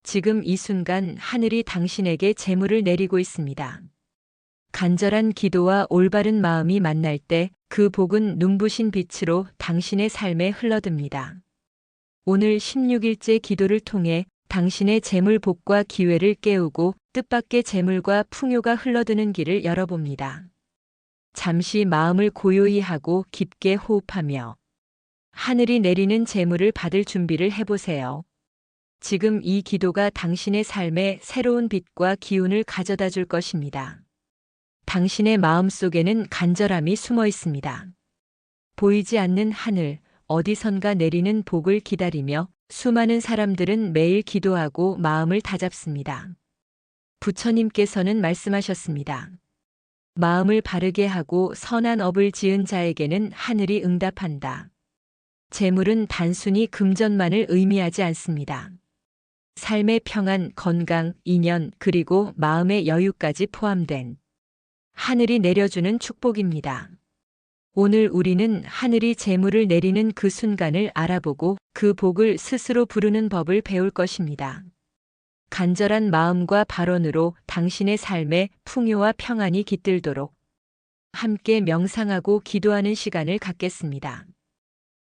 지금 이 순간 하늘이 당신에게 재물을 내리고 있습니다. 간절한 기도와 올바른 마음이 만날 때 그 복은 눈부신 빛으로 당신의 삶에 흘러듭니다. 오늘 16일째 기도를 통해 당신의 재물 복과 기회를 깨우고 뜻밖의 재물과 풍요가 흘러드는 길을 열어봅니다. 잠시 마음을 고요히 하고 깊게 호흡하며 하늘이 내리는 재물을 받을 준비를 해보세요. 지금 이 기도가 당신의 삶에 새로운 빛과 기운을 가져다 줄 것입니다. 당신의 마음 속에는 간절함이 숨어 있습니다. 보이지 않는 하늘, 어디선가 내리는 복을 기다리며 수많은 사람들은 매일 기도하고 마음을 다잡습니다. 부처님께서는 말씀하셨습니다. 마음을 바르게 하고 선한 업을 지은 자에게는 하늘이 응답한다. 재물은 단순히 금전만을 의미하지 않습니다. 삶의 평안, 건강, 인연, 그리고 마음의 여유까지 포함된 하늘이 내려주는 축복입니다. 오늘 우리는 하늘이 재물을 내리는 그 순간을 알아보고 그 복을 스스로 부르는 법을 배울 것입니다. 간절한 마음과 발언으로 당신의 삶에 풍요와 평안이 깃들도록 함께 명상하고 기도하는 시간을 갖겠습니다.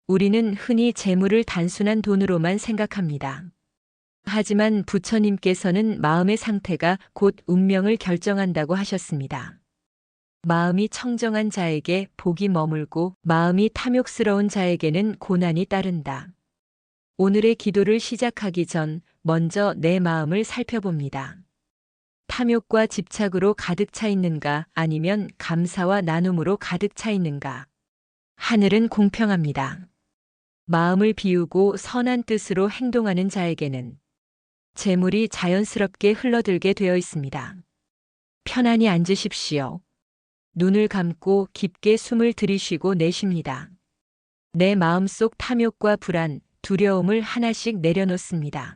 우리는 흔히 재물을 단순한 돈으로만 생각합니다. 하지만 부처님께서는 마음의 상태가 곧 운명을 결정한다고 하셨습니다. 마음이 청정한 자에게 복이 머물고 마음이 탐욕스러운 자에게는 고난이 따른다. 오늘의 기도를 시작하기 전 먼저 내 마음을 살펴봅니다. 탐욕과 집착으로 가득 차 있는가 아니면 감사와 나눔으로 가득 차 있는가? 하늘은 공평합니다. 마음을 비우고 선한 뜻으로 행동하는 자에게는 재물이 자연스럽게 흘러들게 되어 있습니다. 편안히 앉으십시오. 눈을 감고 깊게 숨을 들이쉬고 내쉽니다. 내 마음속 탐욕과 불안, 두려움을 하나씩 내려놓습니다.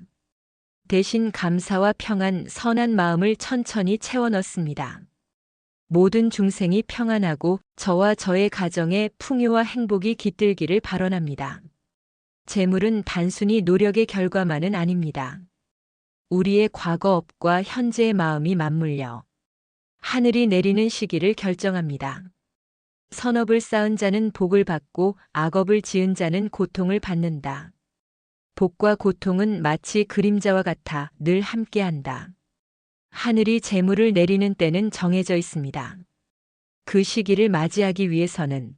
대신 감사와 평안, 선한 마음을 천천히 채워 넣습니다. 모든 중생이 평안하고 저와 저의 가정에 풍요와 행복이 깃들기를 발언합니다. 재물은 단순히 노력의 결과만은 아닙니다. 우리의 과거 업과 현재의 마음이 맞물려 하늘이 내리는 시기를 결정합니다. 선업을 쌓은 자는 복을 받고 악업을 지은 자는 고통을 받는다. 복과 고통은 마치 그림자와 같아 늘 함께한다. 하늘이 재물을 내리는 때는 정해져 있습니다. 그 시기를 맞이하기 위해서는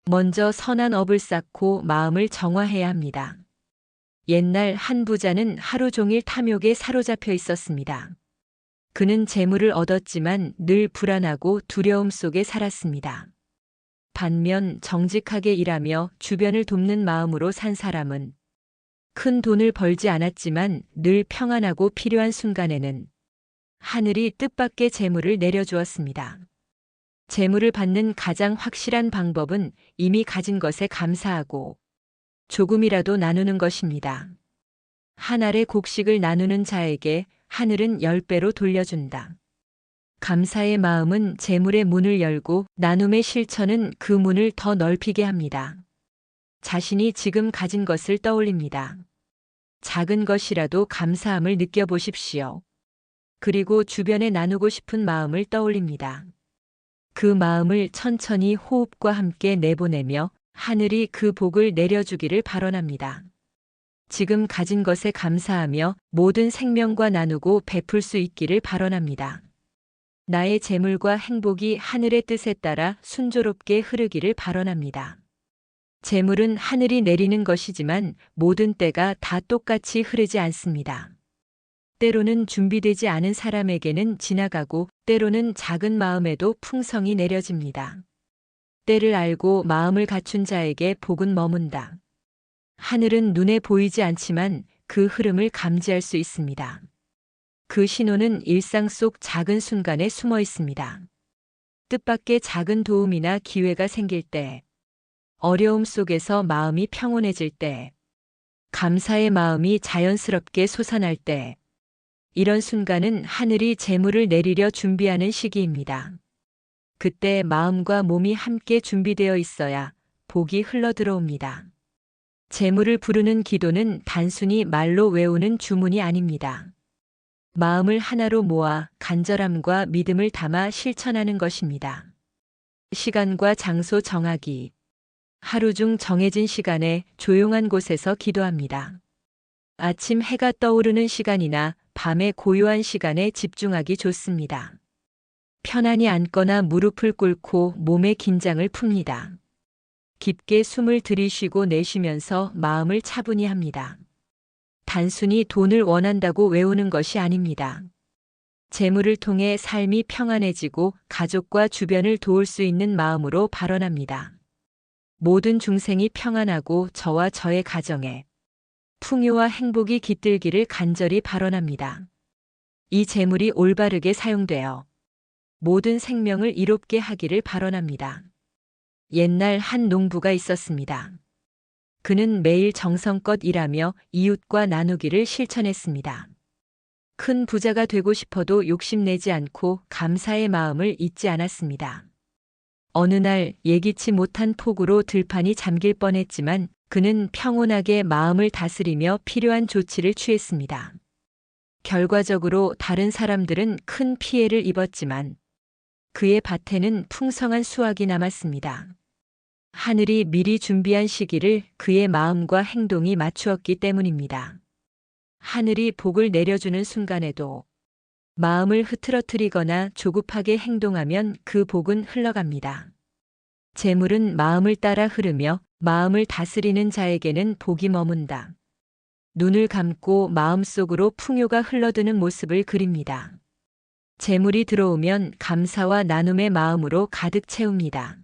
먼저 선한 업을 쌓고 마음을 정화해야 합니다. 옛날 한 부자는 하루 종일 탐욕에 사로잡혀 있었습니다. 그는 재물을 얻었지만 늘 불안하고 두려움 속에 살았습니다. 반면 정직하게 일하며 주변을 돕는 마음으로 산 사람은 큰 돈을 벌지 않았지만 늘 평안하고 필요한 순간에는 하늘이 뜻밖의 재물을 내려주었습니다. 재물을 받는 가장 확실한 방법은 이미 가진 것에 감사하고 조금이라도 나누는 것입니다. 한 알의 곡식을 나누는 자에게 하늘은 10배로 돌려준다. 감사의 마음은 재물의 문을 열고 나눔의 실천은 그 문을 더 넓히게 합니다. 자신이 지금 가진 것을 떠올립니다. 작은 것이라도 감사함을 느껴보십시오. 그리고 주변에 나누고 싶은 마음을 떠올립니다. 그 마음을 천천히 호흡과 함께 내보내며 하늘이 그 복을 내려주기를 발언합니다. 지금 가진 것에 감사하며 모든 생명과 나누고 베풀 수 있기를 발언합니다. 나의 재물과 행복이 하늘의 뜻에 따라 순조롭게 흐르기를 발언합니다. 재물은 하늘이 내리는 것이지만 모든 때가 다 똑같이 흐르지 않습니다. 때로는 준비되지 않은 사람에게는 지나가고 때로는 작은 마음에도 풍성이 내려집니다. 때를 알고 마음을 갖춘 자에게 복은 머문다. 하늘은 눈에 보이지 않지만 그 흐름을 감지할 수 있습니다. 그 신호는 일상 속 작은 순간에 숨어 있습니다. 뜻밖의 작은 도움이나 기회가 생길 때, 어려움 속에서 마음이 평온해질 때, 감사의 마음이 자연스럽게 솟아날 때, 이런 순간은 하늘이 재물을 내리려 준비하는 시기입니다. 그때 마음과 몸이 함께 준비되어 있어야 복이 흘러 들어옵니다. 재물을 부르는 기도는 단순히 말로 외우는 주문이 아닙니다. 마음을 하나로 모아 간절함과 믿음을 담아 실천하는 것입니다. 시간과 장소 정하기. 하루 중 정해진 시간에 조용한 곳에서 기도합니다. 아침 해가 떠오르는 시간이나 밤의 고요한 시간에 집중하기 좋습니다. 편안히 앉거나 무릎을 꿇고 몸의 긴장을 풉니다. 깊게 숨을 들이쉬고 내쉬면서 마음을 차분히 합니다. 단순히 돈을 원한다고 외우는 것이 아닙니다. 재물을 통해 삶이 평안해지고 가족과 주변을 도울 수 있는 마음으로 발언합니다. 모든 중생이 평안하고 저와 저의 가정에 풍요와 행복이 깃들기를 간절히 발언합니다. 이 재물이 올바르게 사용되어 모든 생명을 이롭게 하기를 발언합니다. 옛날 한 농부가 있었습니다. 그는 매일 정성껏 일하며 이웃과 나누기를 실천했습니다. 큰 부자가 되고 싶어도 욕심내지 않고 감사의 마음을 잊지 않았습니다. 어느 날 예기치 못한 폭우로 들판이 잠길 뻔했지만 그는 평온하게 마음을 다스리며 필요한 조치를 취했습니다. 결과적으로 다른 사람들은 큰 피해를 입었지만 그의 밭에는 풍성한 수확이 남았습니다. 하늘이 미리 준비한 시기를 그의 마음과 행동이 맞추었기 때문입니다. 하늘이 복을 내려주는 순간에도 마음을 흐트러뜨리거나 조급하게 행동하면 그 복은 흘러갑니다. 재물은 마음을 따라 흐르며 마음을 다스리는 자에게는 복이 머문다. 눈을 감고 마음속으로 풍요가 흘러드는 모습을 그립니다. 재물이 들어오면 감사와 나눔의 마음으로 가득 채웁니다.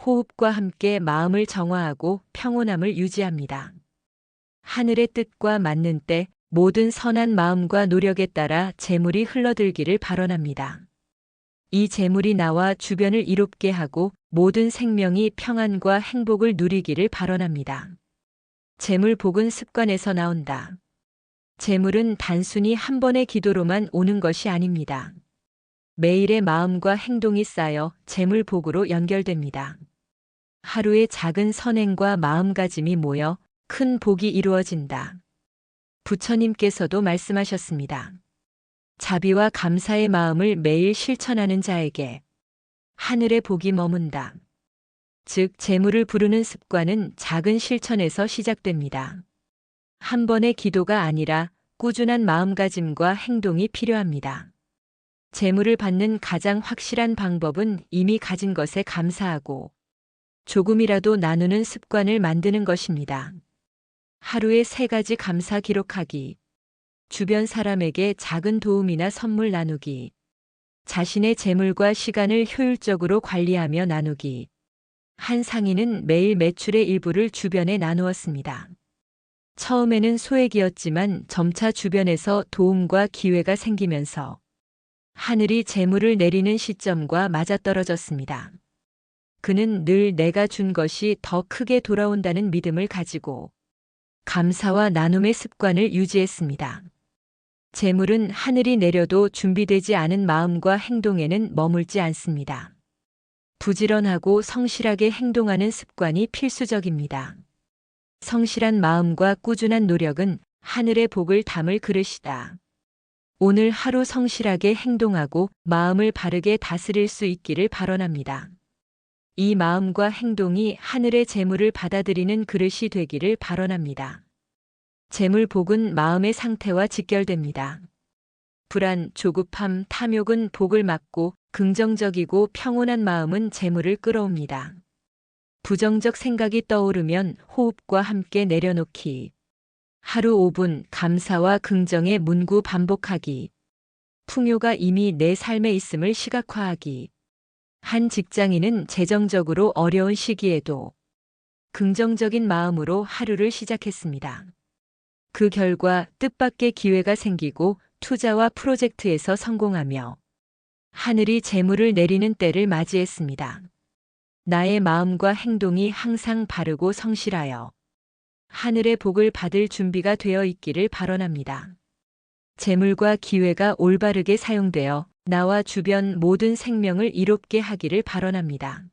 호흡과 함께 마음을 정화하고 평온함을 유지합니다. 하늘의 뜻과 맞는 때 모든 선한 마음과 노력에 따라 재물이 흘러들기를 발언합니다. 이 재물이 나와 주변을 이롭게 하고 모든 생명이 평안과 행복을 누리기를 발언합니다. 재물 복은 습관에서 나온다. 재물은 단순히 한 번의 기도로만 오는 것이 아닙니다. 매일의 마음과 행동이 쌓여 재물 복으로 연결됩니다. 하루의 작은 선행과 마음가짐이 모여 큰 복이 이루어진다. 부처님께서도 말씀하셨습니다. 자비와 감사의 마음을 매일 실천하는 자에게 하늘의 복이 머문다. 즉, 재물을 부르는 습관은 작은 실천에서 시작됩니다. 한 번의 기도가 아니라 꾸준한 마음가짐과 행동이 필요합니다. 재물을 받는 가장 확실한 방법은 이미 가진 것에 감사하고 조금이라도 나누는 습관을 만드는 것입니다. 하루에 3가지 감사 기록하기, 주변 사람에게 작은 도움이나 선물 나누기, 자신의 재물과 시간을 효율적으로 관리하며 나누기. 한 상인은 매일 매출의 일부를 주변에 나누었습니다. 처음에는 소액이었지만 점차 주변에서 도움과 기회가 생기면서 하늘이 재물을 내리는 시점과 맞아떨어졌습니다. 그는 늘 내가 준 것이 더 크게 돌아온다는 믿음을 가지고 감사와 나눔의 습관을 유지했습니다. 재물은 하늘이 내려도 준비되지 않은 마음과 행동에는 머물지 않습니다. 부지런하고 성실하게 행동하는 습관이 필수적입니다. 성실한 마음과 꾸준한 노력은 하늘의 복을 담을 그릇이다. 오늘 하루 성실하게 행동하고 마음을 바르게 다스릴 수 있기를 발언합니다. 이 마음과 행동이 하늘의 재물을 받아들이는 그릇이 되기를 발언합니다. 재물 복은 마음의 상태와 직결됩니다. 불안, 조급함, 탐욕은 복을 막고 긍정적이고 평온한 마음은 재물을 끌어옵니다. 부정적 생각이 떠오르면 호흡과 함께 내려놓기. 하루 5분 감사와 긍정의 문구 반복하기. 풍요가 이미 내 삶에 있음을 시각화하기. 한 직장인은 재정적으로 어려운 시기에도 긍정적인 마음으로 하루를 시작했습니다. 그 결과 뜻밖의 기회가 생기고 투자와 프로젝트에서 성공하며 하늘이 재물을 내리는 때를 맞이했습니다. 나의 마음과 행동이 항상 바르고 성실하여 하늘의 복을 받을 준비가 되어 있기를 발언합니다. 재물과 기회가 올바르게 사용되어 나와 주변 모든 생명을 이롭게 하기를 발언합니다.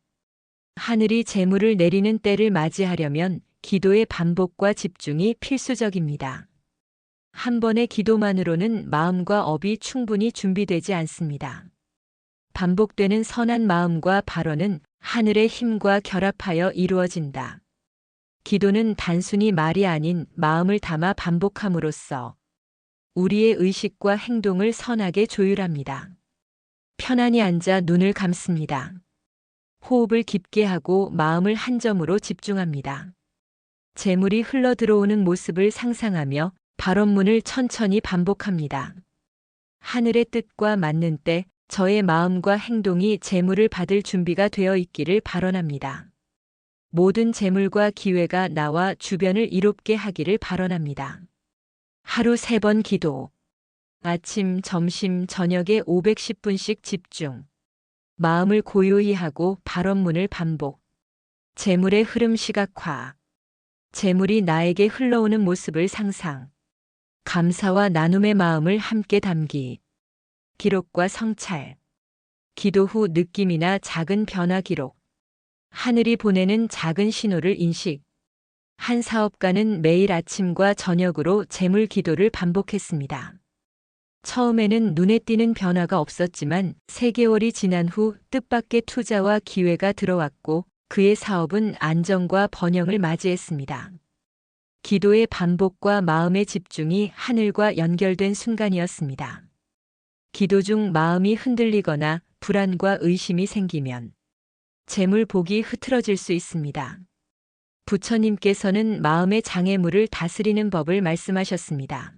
하늘이 재물을 내리는 때를 맞이하려면 기도의 반복과 집중이 필수적입니다. 한 번의 기도만으로는 마음과 업이 충분히 준비되지 않습니다. 반복되는 선한 마음과 발언은 하늘의 힘과 결합하여 이루어진다. 기도는 단순히 말이 아닌 마음을 담아 반복함으로써 우리의 의식과 행동을 선하게 조율합니다. 편안히 앉아 눈을 감습니다. 호흡을 깊게 하고 마음을 한 점으로 집중합니다. 재물이 흘러 들어오는 모습을 상상하며 발언문을 천천히 반복합니다. 하늘의 뜻과 맞는 때 저의 마음과 행동이 재물을 받을 준비가 되어 있기를 발언합니다. 모든 재물과 기회가 나와 주변을 이롭게 하기를 발언합니다. 하루 3번 기도. 아침, 점심, 저녁에 510분씩 집중. 마음을 고요히 하고 발언문을 반복. 재물의 흐름 시각화. 재물이 나에게 흘러오는 모습을 상상. 감사와 나눔의 마음을 함께 담기. 기록과 성찰. 기도 후 느낌이나 작은 변화 기록. 하늘이 보내는 작은 신호를 인식. 한 사업가는 매일 아침과 저녁으로 재물 기도를 반복했습니다. 처음에는 눈에 띄는 변화가 없었지만 3개월이 지난 후 뜻밖의 투자와 기회가 들어왔고 그의 사업은 안정과 번영을 맞이했습니다. 기도의 반복과 마음의 집중이 하늘과 연결된 순간이었습니다. 기도 중 마음이 흔들리거나 불안과 의심이 생기면 재물 복이 흐트러질 수 있습니다. 부처님께서는 마음의 장애물을 다스리는 법을 말씀하셨습니다.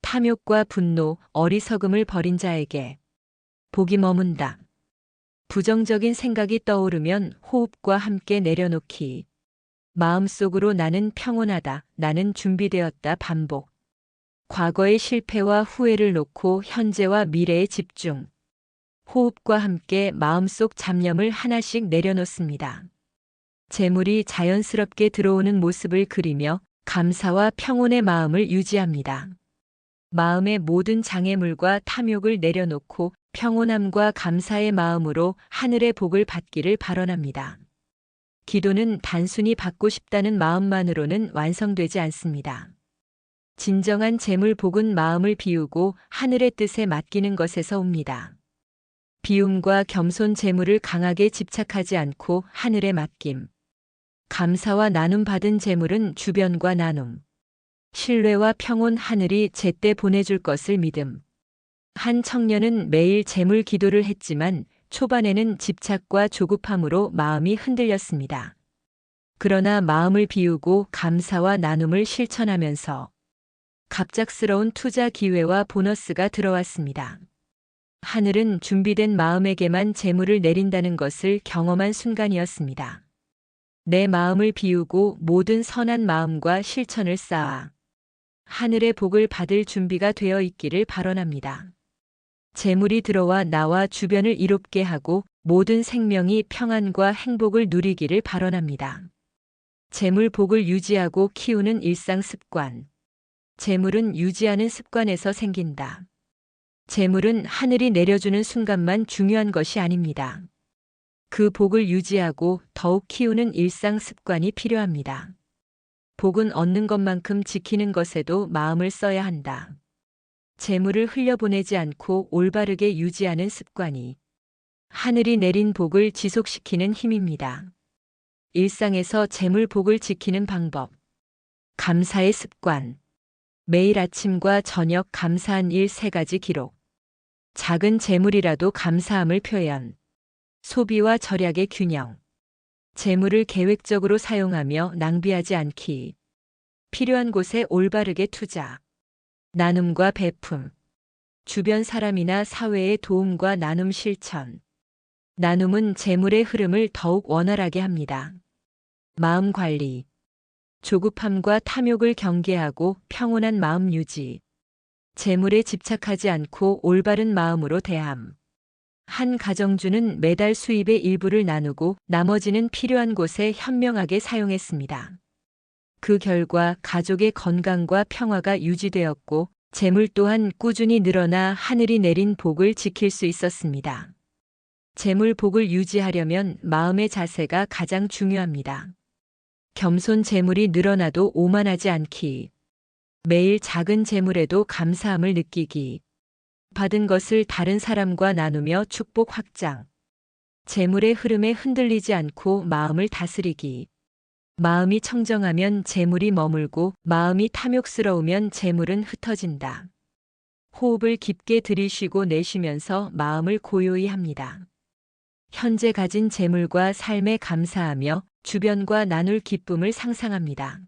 탐욕과 분노, 어리석음을 버린 자에게 복이 머문다. 부정적인 생각이 떠오르면 호흡과 함께 내려놓기. 마음속으로 나는 평온하다, 나는 준비되었다 반복. 과거의 실패와 후회를 놓고 현재와 미래에 집중. 호흡과 함께 마음속 잡념을 하나씩 내려놓습니다. 재물이 자연스럽게 들어오는 모습을 그리며 감사와 평온의 마음을 유지합니다. 마음의 모든 장애물과 탐욕을 내려놓고 평온함과 감사의 마음으로 하늘의 복을 받기를 발언합니다. 기도는 단순히 받고 싶다는 마음만으로는 완성되지 않습니다. 진정한 재물 복은 마음을 비우고 하늘의 뜻에 맡기는 것에서 옵니다. 비움과 겸손 재물을 강하게 집착하지 않고 하늘에 맡김. 감사와 나눔 받은 재물은 주변과 나눔. 신뢰와 평온 하늘이 제때 보내줄 것을 믿음. 한 청년은 매일 재물 기도를 했지만 초반에는 집착과 조급함으로 마음이 흔들렸습니다. 그러나 마음을 비우고 감사와 나눔을 실천하면서 갑작스러운 투자 기회와 보너스가 들어왔습니다. 하늘은 준비된 마음에게만 재물을 내린다는 것을 경험한 순간이었습니다. 내 마음을 비우고 모든 선한 마음과 실천을 쌓아 하늘의 복을 받을 준비가 되어 있기를 발언합니다. 재물이 들어와 나와 주변을 이롭게 하고 모든 생명이 평안과 행복을 누리기를 발언합니다. 재물 복을 유지하고 키우는 일상 습관. 재물은 유지하는 습관에서 생긴다. 재물은 하늘이 내려주는 순간만 중요한 것이 아닙니다. 그 복을 유지하고 더욱 키우는 일상 습관이 필요합니다. 복은 얻는 것만큼 지키는 것에도 마음을 써야 한다. 재물을 흘려보내지 않고 올바르게 유지하는 습관이 하늘이 내린 복을 지속시키는 힘입니다. 일상에서 재물 복을 지키는 방법. 감사의 습관. 매일 아침과 저녁 감사한 일 3가지 기록. 작은 재물이라도 감사함을 표현. 소비와 절약의 균형. 재물을 계획적으로 사용하며 낭비하지 않기. 필요한 곳에 올바르게 투자. 나눔과 베품. 주변 사람이나 사회의 도움과 나눔 실천. 나눔은 재물의 흐름을 더욱 원활하게 합니다. 마음 관리. 조급함과 탐욕을 경계하고 평온한 마음 유지. 재물에 집착하지 않고 올바른 마음으로 대함. 한 가정주는 매달 수입의 일부를 나누고 나머지는 필요한 곳에 현명하게 사용했습니다. 그 결과 가족의 건강과 평화가 유지되었고 재물 또한 꾸준히 늘어나 하늘이 내린 복을 지킬 수 있었습니다. 재물 복을 유지하려면 마음의 자세가 가장 중요합니다. 겸손 재물이 늘어나도 오만하지 않기. 매일 작은 재물에도 감사함을 느끼기. 받은 것을 다른 사람과 나누며 축복 확장. 재물의 흐름에 흔들리지 않고 마음을 다스리기. 마음이 청정하면 재물이 머물고 마음이 탐욕스러우면 재물은 흩어진다. 호흡을 깊게 들이쉬고 내쉬면서 마음을 고요히 합니다. 현재 가진 재물과 삶에 감사하며 주변과 나눌 기쁨을 상상합니다.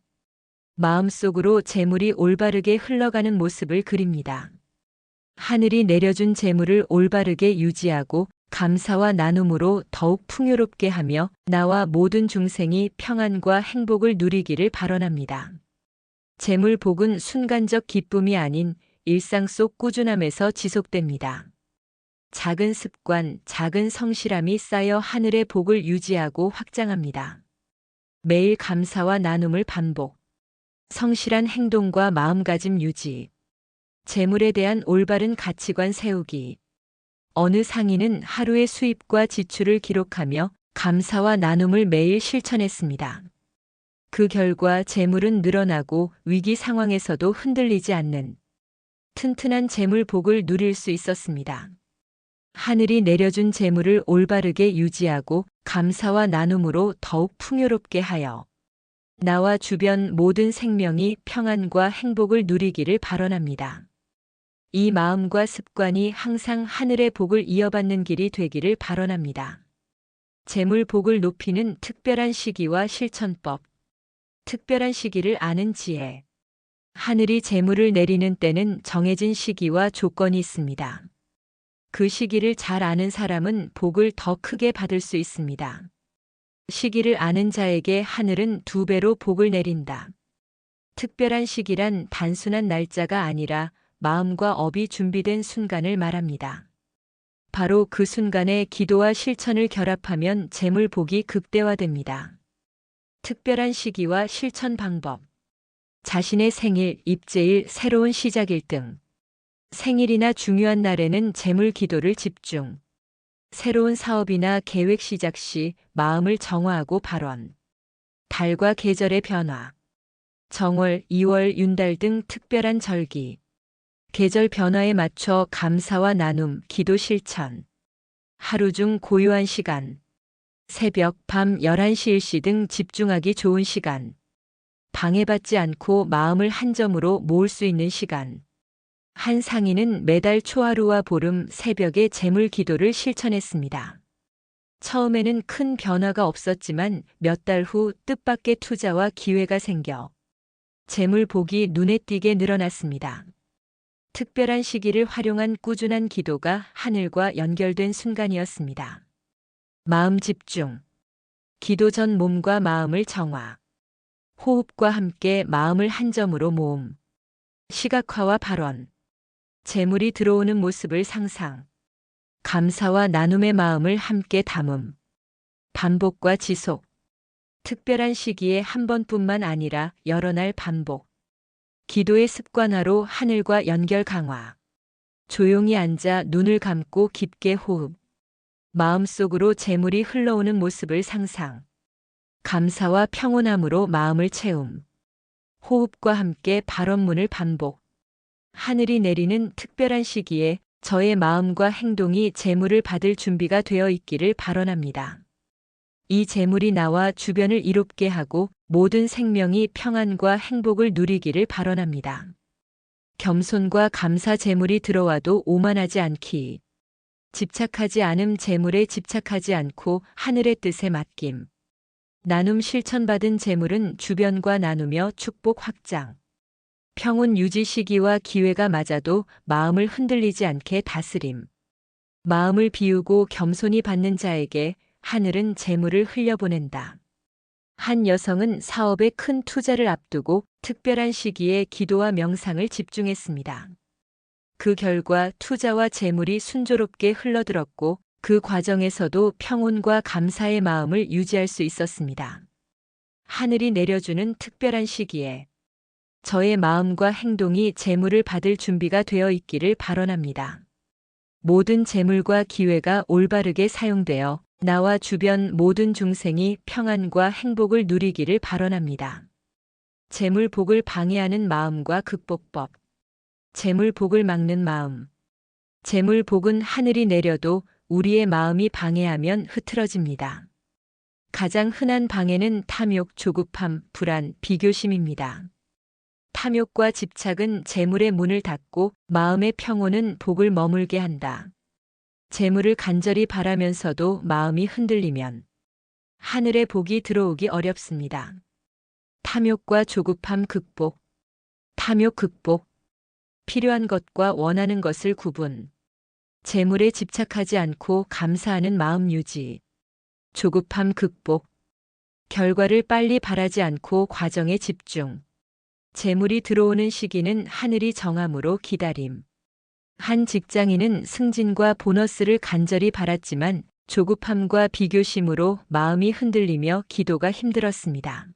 마음속으로 재물이 올바르게 흘러가는 모습을 그립니다. 하늘이 내려준 재물을 올바르게 유지하고 감사와 나눔으로 더욱 풍요롭게 하며 나와 모든 중생이 평안과 행복을 누리기를 발언합니다. 재물 복은 순간적 기쁨이 아닌 일상 속 꾸준함에서 지속됩니다. 작은 습관, 작은 성실함이 쌓여 하늘의 복을 유지하고 확장합니다. 매일 감사와 나눔을 반복. 성실한 행동과 마음가짐 유지. 재물에 대한 올바른 가치관 세우기. 어느 상인은 하루의 수입과 지출을 기록하며 감사와 나눔을 매일 실천했습니다. 그 결과 재물은 늘어나고 위기 상황에서도 흔들리지 않는 튼튼한 재물 복을 누릴 수 있었습니다. 하늘이 내려준 재물을 올바르게 유지하고 감사와 나눔으로 더욱 풍요롭게 하여 나와 주변 모든 생명이 평안과 행복을 누리기를 발언합니다. 이 마음과 습관이 항상 하늘의 복을 이어받는 길이 되기를 발언합니다. 재물 복을 높이는 특별한 시기와 실천법. 특별한 시기를 아는 지혜. 하늘이 재물을 내리는 때는 정해진 시기와 조건이 있습니다. 그 시기를 잘 아는 사람은 복을 더 크게 받을 수 있습니다. 시기를 아는 자에게 하늘은 2배로 복을 내린다. 특별한 시기란 단순한 날짜가 아니라 마음과 업이 준비된 순간을 말합니다. 바로 그 순간에 기도와 실천을 결합하면 재물 복이 극대화됩니다. 특별한 시기와 실천 방법. 자신의 생일, 입제일, 새로운 시작일 등. 생일이나 중요한 날에는 재물 기도를 집중. 새로운 사업이나 계획 시작 시 마음을 정화하고 발원. 달과 계절의 변화. 정월, 2월, 윤달 등 특별한 절기. 계절 변화에 맞춰 감사와 나눔, 기도 실천. 하루 중 고요한 시간. 새벽, 밤 11시, 1시 등 집중하기 좋은 시간. 방해받지 않고 마음을 한 점으로 모을 수 있는 시간. 한 상인은 매달 초하루와 보름 새벽에 재물 기도를 실천했습니다. 처음에는 큰 변화가 없었지만 몇 달 후 뜻밖의 투자와 기회가 생겨 재물 복이 눈에 띄게 늘어났습니다. 특별한 시기를 활용한 꾸준한 기도가 하늘과 연결된 순간이었습니다. 마음 집중. 기도 전 몸과 마음을 정화. 호흡과 함께 마음을 한 점으로 모음. 시각화와 발언. 재물이 들어오는 모습을 상상. 감사와 나눔의 마음을 함께 담음. 반복과 지속. 특별한 시기에 한 번뿐만 아니라 여러 날 반복. 기도의 습관화로 하늘과 연결 강화. 조용히 앉아 눈을 감고 깊게 호흡. 마음속으로 재물이 흘러오는 모습을 상상. 감사와 평온함으로 마음을 채움. 호흡과 함께 발언문을 반복. 하늘이 내리는 특별한 시기에 저의 마음과 행동이 재물을 받을 준비가 되어 있기를 발언합니다. 이 재물이 나와 주변을 이롭게 하고 모든 생명이 평안과 행복을 누리기를 발언합니다. 겸손과 감사 재물이 들어와도 오만하지 않기. 집착하지 않음 재물에 집착하지 않고 하늘의 뜻에 맡김. 나눔 실천받은 재물은 주변과 나누며 축복 확장. 평온 유지 시기와 기회가 맞아도 마음을 흔들리지 않게 다스림. 마음을 비우고 겸손히 받는 자에게 하늘은 재물을 흘려보낸다. 한 여성은 사업에 큰 투자를 앞두고 특별한 시기에 기도와 명상을 집중했습니다. 그 결과 투자와 재물이 순조롭게 흘러들었고 그 과정에서도 평온과 감사의 마음을 유지할 수 있었습니다. 하늘이 내려주는 특별한 시기에 저의 마음과 행동이 재물을 받을 준비가 되어 있기를 발언합니다. 모든 재물과 기회가 올바르게 사용되어 나와 주변 모든 중생이 평안과 행복을 누리기를 발언합니다. 재물복을 방해하는 마음과 극복법. 재물복을 막는 마음. 재물복은 하늘이 내려도 우리의 마음이 방해하면 흐트러집니다. 가장 흔한 방해는 탐욕, 조급함, 불안, 비교심입니다. 탐욕과 집착은 재물의 문을 닫고 마음의 평온은 복을 머물게 한다. 재물을 간절히 바라면서도 마음이 흔들리면 하늘의 복이 들어오기 어렵습니다. 탐욕과 조급함 극복. 탐욕 극복. 필요한 것과 원하는 것을 구분. 재물에 집착하지 않고 감사하는 마음 유지. 조급함 극복. 결과를 빨리 바라지 않고 과정에 집중. 재물이 들어오는 시기는 하늘이 정함으로 기다림. 한 직장인은 승진과 보너스를 간절히 바랐지만 조급함과 비교심으로 마음이 흔들리며 기도가 힘들었습니다.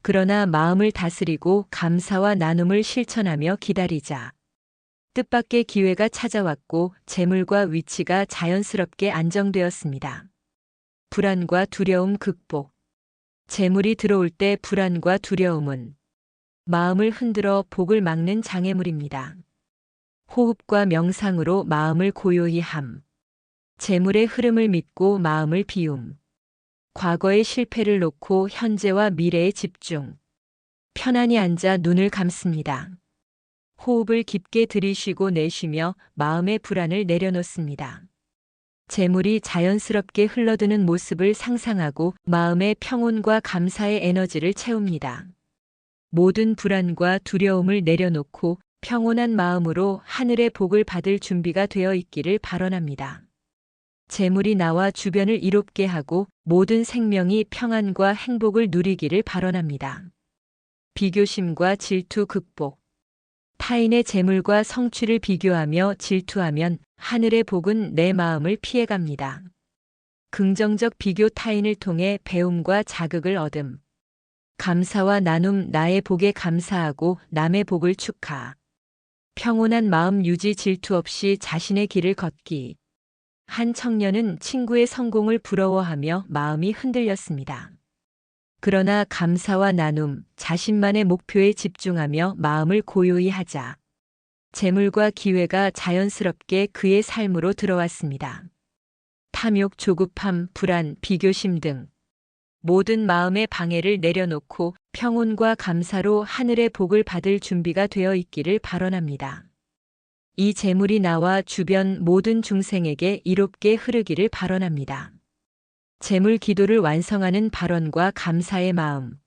그러나 마음을 다스리고 감사와 나눔을 실천하며 기다리자 뜻밖의 기회가 찾아왔고 재물과 위치가 자연스럽게 안정되었습니다. 불안과 두려움 극복. 재물이 들어올 때 불안과 두려움은 마음을 흔들어 복을 막는 장애물입니다. 호흡과 명상으로 마음을 고요히 함. 재물의 흐름을 믿고 마음을 비움. 과거의 실패를 놓고 현재와 미래에 집중. 편안히 앉아 눈을 감습니다. 호흡을 깊게 들이쉬고 내쉬며 마음의 불안을 내려놓습니다. 재물이 자연스럽게 흘러드는 모습을 상상하고 마음의 평온과 감사의 에너지를 채웁니다. 모든 불안과 두려움을 내려놓고 평온한 마음으로 하늘의 복을 받을 준비가 되어 있기를 발언합니다. 재물이 나와 주변을 이롭게 하고 모든 생명이 평안과 행복을 누리기를 발언합니다. 비교심과 질투 극복. 타인의 재물과 성취를 비교하며 질투하면 하늘의 복은 내 마음을 피해갑니다. 긍정적 비교 타인을 통해 배움과 자극을 얻음. 감사와 나눔 나의 복에 감사하고 남의 복을 축하. 평온한 마음 유지 질투 없이 자신의 길을 걷기. 한 청년은 친구의 성공을 부러워하며 마음이 흔들렸습니다. 그러나 감사와 나눔, 자신만의 목표에 집중하며 마음을 고요히 하자. 재물과 기회가 자연스럽게 그의 삶으로 들어왔습니다. 탐욕, 조급함, 불안, 비교심 등 모든 마음의 방해를 내려놓고 평온과 감사로 하늘의 복을 받을 준비가 되어 있기를 발언합니다. 이 재물이 나와 주변 모든 중생에게 이롭게 흐르기를 발언합니다. 재물 기도를 완성하는 발언과 감사의 마음.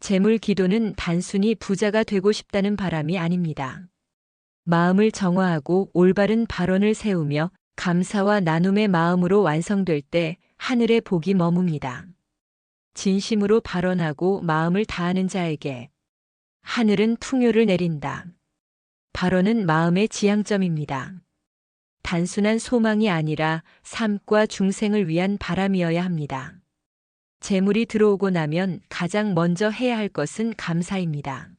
재물 기도는 단순히 부자가 되고 싶다는 바람이 아닙니다. 마음을 정화하고 올바른 발언을 세우며 감사와 나눔의 마음으로 완성될 때 하늘의 복이 머뭅니다. 진심으로 발언하고 마음을 다하는 자에게 하늘은 풍요를 내린다. 발언은 마음의 지향점입니다. 단순한 소망이 아니라 삶과 중생을 위한 바람이어야 합니다. 재물이 들어오고 나면 가장 먼저 해야 할 것은 감사입니다.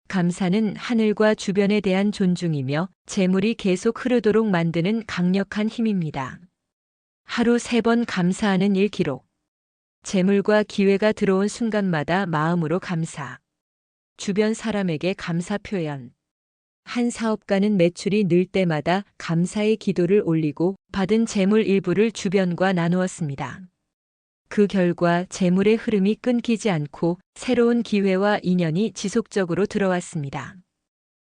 감사는 하늘과 주변에 대한 존중이며 재물이 계속 흐르도록 만드는 강력한 힘입니다. 하루 3번 감사하는 일 기록. 재물과 기회가 들어온 순간마다 마음으로 감사. 주변 사람에게 감사 표현. 한 사업가는 매출이 늘 때마다 감사의 기도를 올리고 받은 재물 일부를 주변과 나누었습니다. 그 결과 재물의 흐름이 끊기지 않고 새로운 기회와 인연이 지속적으로 들어왔습니다.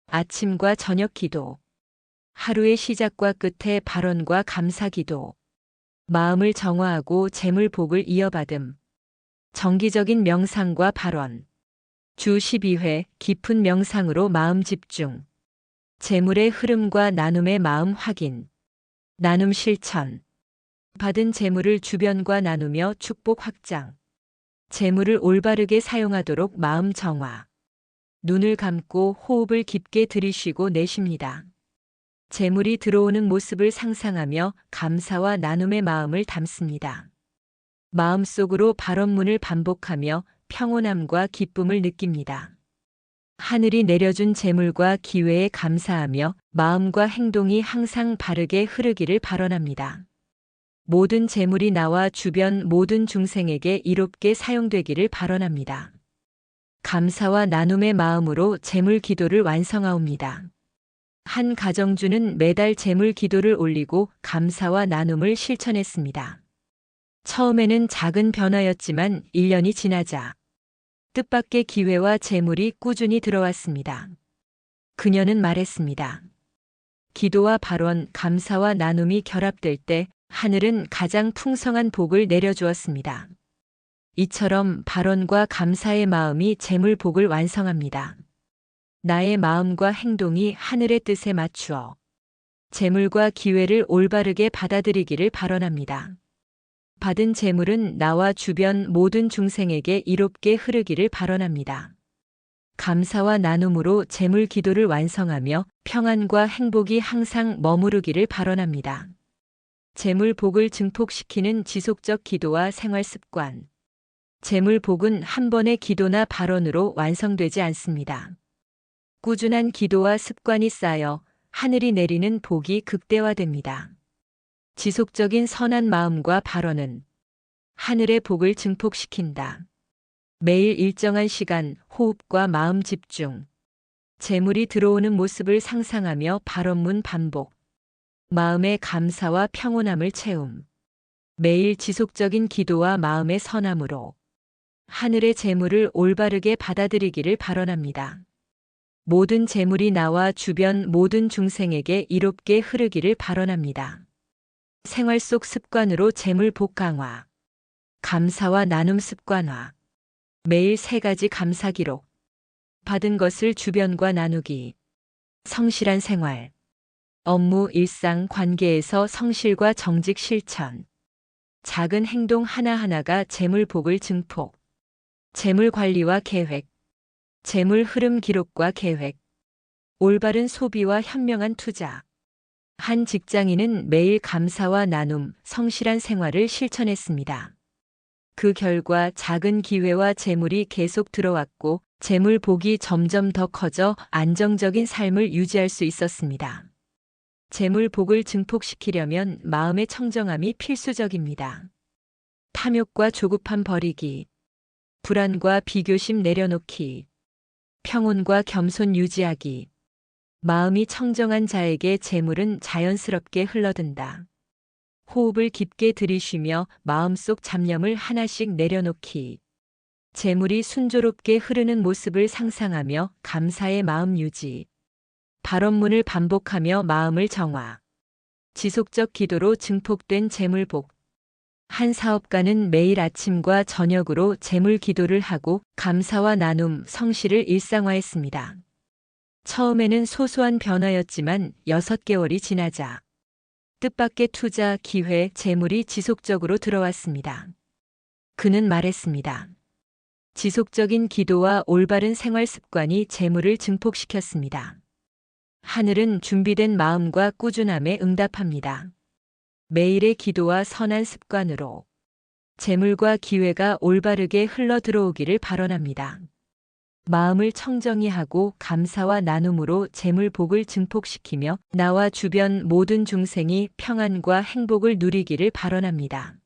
아침과 저녁 기도. 하루의 시작과 끝에 발언과 감사 기도. 마음을 정화하고 재물 복을 이어받음. 정기적인 명상과 발언. 주 12회 깊은 명상으로 마음 집중. 재물의 흐름과 나눔의 마음 확인. 나눔 실천. 받은 재물을 주변과 나누며 축복 확장. 재물을 올바르게 사용하도록 마음 정화. 눈을 감고 호흡을 깊게 들이쉬고 내쉽니다. 재물이 들어오는 모습을 상상하며 감사와 나눔의 마음을 담습니다. 마음속으로 발언문을 반복하며 평온함과 기쁨을 느낍니다. 하늘이 내려준 재물과 기회에 감사하며 마음과 행동이 항상 바르게 흐르기를 발언합니다. 모든 재물이 나와 주변 모든 중생에게 이롭게 사용되기를 발언합니다. 감사와 나눔의 마음으로 재물 기도를 완성하옵니다. 한 가정주는 매달 재물 기도를 올리고 감사와 나눔을 실천했습니다. 처음에는 작은 변화였지만 1년이 지나자 뜻밖의 기회와 재물이 꾸준히 들어왔습니다. 그녀는 말했습니다. 기도와 발언, 감사와 나눔이 결합될 때 하늘은 가장 풍성한 복을 내려주었습니다. 이처럼 발언과 감사의 마음이 재물 복을 완성합니다. 나의 마음과 행동이 하늘의 뜻에 맞추어 재물과 기회를 올바르게 받아들이기를 발언합니다. 받은 재물은 나와 주변 모든 중생에게 이롭게 흐르기를 발언합니다. 감사와 나눔으로 재물 기도를 완성하며 평안과 행복이 항상 머무르기를 발언합니다. 재물 복을 증폭시키는 지속적 기도와 생활 습관. 재물 복은 한 번의 기도나 발언으로 완성되지 않습니다. 꾸준한 기도와 습관이 쌓여 하늘이 내리는 복이 극대화됩니다. 지속적인 선한 마음과 발언은 하늘의 복을 증폭시킨다. 매일 일정한 시간, 호흡과 마음 집중. 재물이 들어오는 모습을 상상하며 발언문 반복. 마음의 감사와 평온함을 채움. 매일 지속적인 기도와 마음의 선함으로 하늘의 재물을 올바르게 받아들이기를 발언합니다. 모든 재물이 나와 주변 모든 중생에게 이롭게 흐르기를 발언합니다. 생활 속 습관으로 재물 복 강화. 감사와 나눔 습관화. 매일 3가지 감사 기록. 받은 것을 주변과 나누기. 성실한 생활. 업무, 일상, 관계에서 성실과 정직 실천. 작은 행동 하나하나가 재물 복을 증폭. 재물 관리와 계획. 재물 흐름 기록과 계획. 올바른 소비와 현명한 투자. 한 직장인은 매일 감사와 나눔, 성실한 생활을 실천했습니다. 그 결과 작은 기회와 재물이 계속 들어왔고 재물 복이 점점 더 커져 안정적인 삶을 유지할 수 있었습니다. 재물 복을 증폭시키려면 마음의 청정함이 필수적입니다. 탐욕과 조급함 버리기, 불안과 비교심 내려놓기, 평온과 겸손 유지하기. 마음이 청정한 자에게 재물은 자연스럽게 흘러든다. 호흡을 깊게 들이쉬며 마음속 잡념을 하나씩 내려놓기. 재물이 순조롭게 흐르는 모습을 상상하며 감사의 마음 유지. 발언문을 반복하며 마음을 정화. 지속적 기도로 증폭된 재물복. 한 사업가는 매일 아침과 저녁으로 재물 기도를 하고 감사와 나눔, 성실을 일상화했습니다. 처음에는 소소한 변화였지만 6개월이 지나자 뜻밖의 투자, 기회, 재물이 지속적으로 들어왔습니다. 그는 말했습니다. 지속적인 기도와 올바른 생활 습관이 재물을 증폭시켰습니다. 하늘은 준비된 마음과 꾸준함에 응답합니다. 매일의 기도와 선한 습관으로 재물과 기회가 올바르게 흘러 들어오기를 발언합니다. 마음을 청정히 하고 감사와 나눔으로 재물 복을 증폭시키며 나와 주변 모든 중생이 평안과 행복을 누리기를 발언합니다.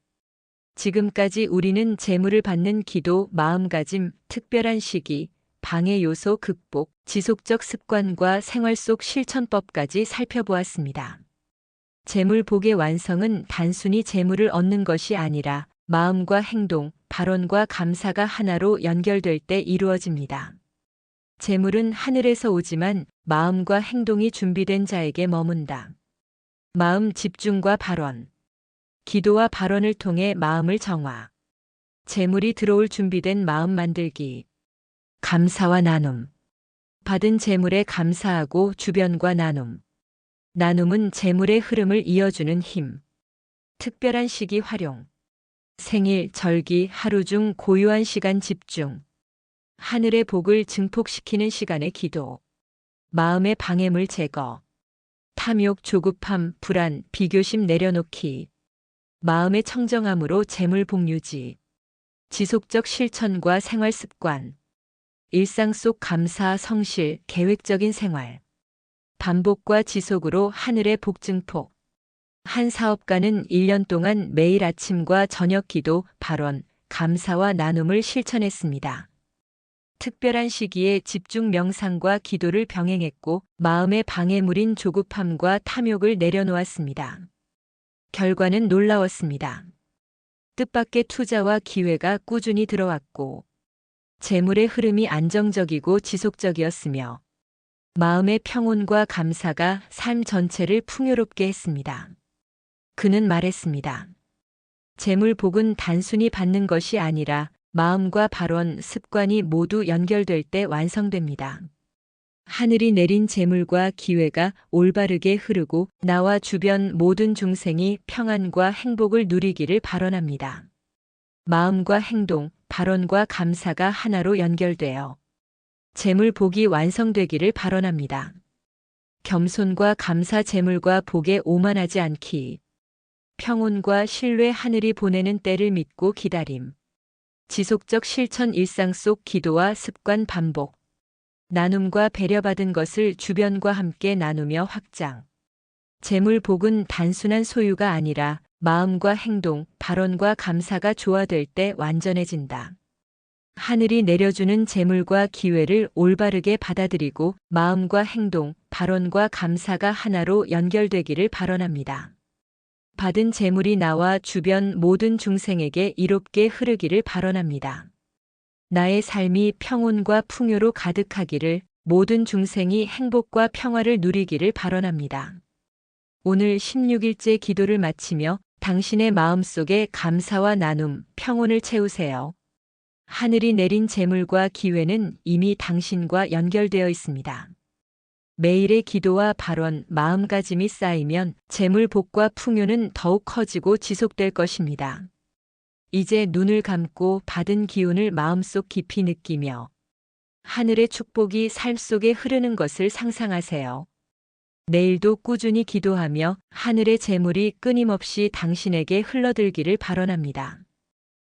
지금까지 우리는 재물을 받는 기도, 마음가짐, 특별한 시기, 방해 요소 극복, 지속적 습관과 생활 속 실천법까지 살펴보았습니다. 재물 복의 완성은 단순히 재물을 얻는 것이 아니라 마음과 행동, 발언과 감사가 하나로 연결될 때 이루어집니다. 재물은 하늘에서 오지만 마음과 행동이 준비된 자에게 머문다. 마음 집중과 발언. 기도와 발언을 통해 마음을 정화. 재물이 들어올 준비된 마음 만들기. 감사와 나눔. 받은 재물에 감사하고 주변과 나눔. 나눔은 재물의 흐름을 이어주는 힘. 특별한 시기 활용. 생일, 절기, 하루 중 고요한 시간 집중. 하늘의 복을 증폭시키는 시간의 기도. 마음의 방해물 제거. 탐욕, 조급함, 불안, 비교심 내려놓기. 마음의 청정함으로 재물 복 유지. 지속적 실천과 생활 습관. 일상 속 감사, 성실, 계획적인 생활. 반복과 지속으로 하늘의 복 증폭. 한 사업가는 1년 동안 매일 아침과 저녁 기도, 발언, 감사와 나눔을 실천했습니다. 특별한 시기에 집중 명상과 기도를 병행했고 마음의 방해물인 조급함과 탐욕을 내려놓았습니다. 결과는 놀라웠습니다. 뜻밖의 투자와 기회가 꾸준히 들어왔고 재물의 흐름이 안정적이고 지속적이었으며 마음의 평온과 감사가 삶 전체를 풍요롭게 했습니다. 그는 말했습니다. 재물 복은 단순히 받는 것이 아니라 마음과 발언, 습관이 모두 연결될 때 완성됩니다. 하늘이 내린 재물과 기회가 올바르게 흐르고 나와 주변 모든 중생이 평안과 행복을 누리기를 발언합니다. 마음과 행동, 발언과 감사가 하나로 연결되어 재물 복이 완성되기를 발언합니다. 겸손과 감사 재물과 복에 오만하지 않기. 평온과 신뢰 하늘이 보내는 때를 믿고 기다림. 지속적 실천 일상 속 기도와 습관 반복. 나눔과 배려받은 것을 주변과 함께 나누며 확장. 재물 복은 단순한 소유가 아니라 마음과 행동, 발언과 감사가 조화될 때 완전해진다. 하늘이 내려주는 재물과 기회를 올바르게 받아들이고 마음과 행동, 발언과 감사가 하나로 연결되기를 발언합니다. 받은 재물이 나와 주변 모든 중생에게 이롭게 흐르기를 발언합니다. 나의 삶이 평온과 풍요로 가득하기를, 모든 중생이 행복과 평화를 누리기를 발언합니다. 오늘 16일째 기도를 마치며 당신의 마음속에 감사와 나눔, 평온을 채우세요. 하늘이 내린 재물과 기회는 이미 당신과 연결되어 있습니다. 매일의 기도와 발언, 마음가짐이 쌓이면 재물 복과 풍요는 더욱 커지고 지속될 것입니다. 이제 눈을 감고 받은 기운을 마음속 깊이 느끼며 하늘의 축복이 삶 속에 흐르는 것을 상상하세요. 내일도 꾸준히 기도하며 하늘의 재물이 끊임없이 당신에게 흘러들기를 발언합니다.